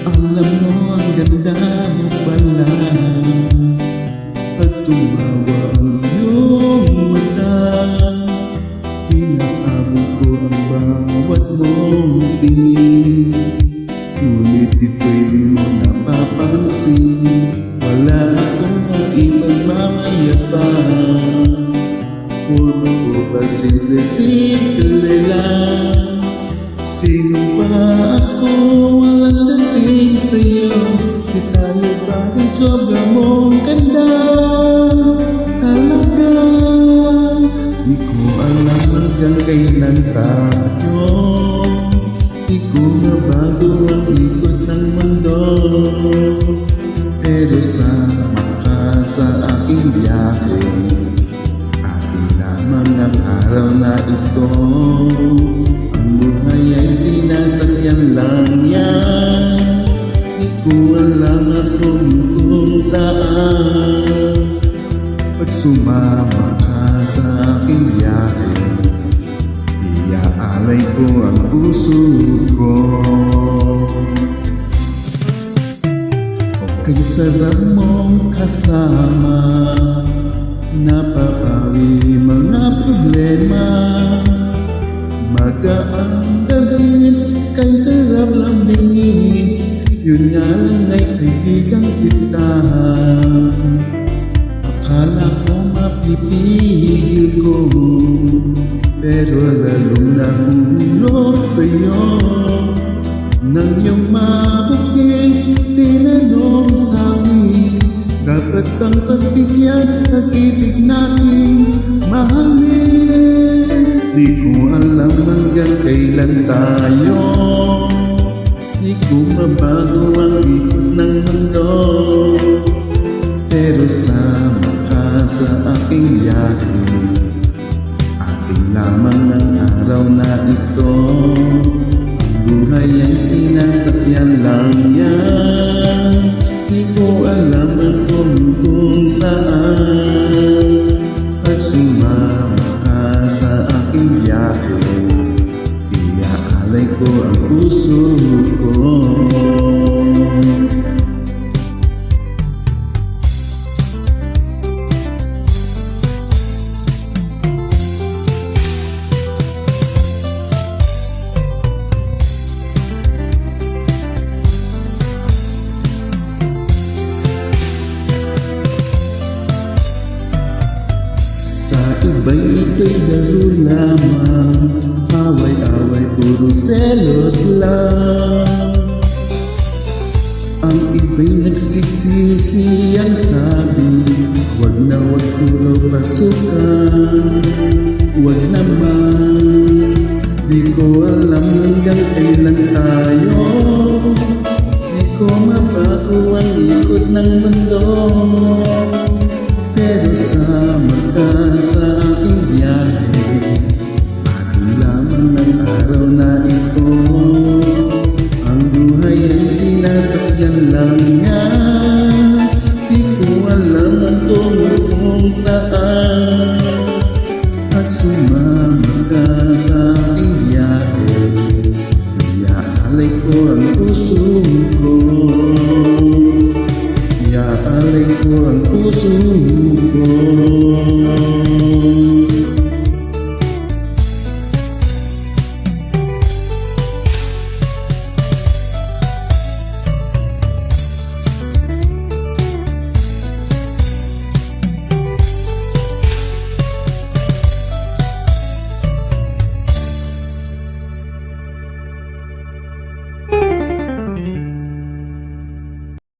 Alam mo ang ganda mo pala pag tumawa ang iyong mata. Inaabot ko ang bawat mong tingin, ngunit ito'y di mo napapansin. Wala akong maipagmamayabang, puro ko pa simple-simple lang. Sino ba ako? Walang dating sa'yo. Di tayo bakit sobra mong ganda talaga. Di ko alam hanggang kailan tayo. Di ko mabago ang ikot ng mundo, pero sama ka sa aking biyahe. Akin lamang ang araw na ito. Ang buhay ay sinasakyan lang yan. Di ko alam at kung saan. Pag sumama ka sa aking biyahe, iaalay ko ang puso ko. Kay sarap mong kasama, napapawi mga problema. Magaan dalhin, kay sarap lambingin. Yun nga lang ay kaibigang kita. Akala ko mapipigil ko, pero lalong nahulog sa'yo. Nang iyong mabuking tinanong sa'kin, dapat bang pagbigyan pag-ibig natin mahalin? Di ko alam hanggang kailan tayo. Di ko mabago ang ikot ng mundo, pero sama ka sa aking biyahe. Aking lamang ang araw na ito. Buhay ay sinasakyan lang yan. Di ko alam at kung saan. Pag sumama ka sa aking biyahe, iaalay ko ang puso ko. Iba'y ito'y laro lamang, away-away puro selos lang. Ang iba'y nagsisisi, ang sabi, wag na wag puro pasukan. Wag naman, di ko alam hanggang kailan tayo. Di ko mabago ang ikot ng mundo, pero sama ka sa aking biyahe. Akin lamang ang araw na ito. Ang buhay ay sinasakyan lang yan. Di ko alam ang tungo kung saan. At sumama ka sa aking biyahe, iaalay ko ang puso ko. Iaalay ko ang puso ko.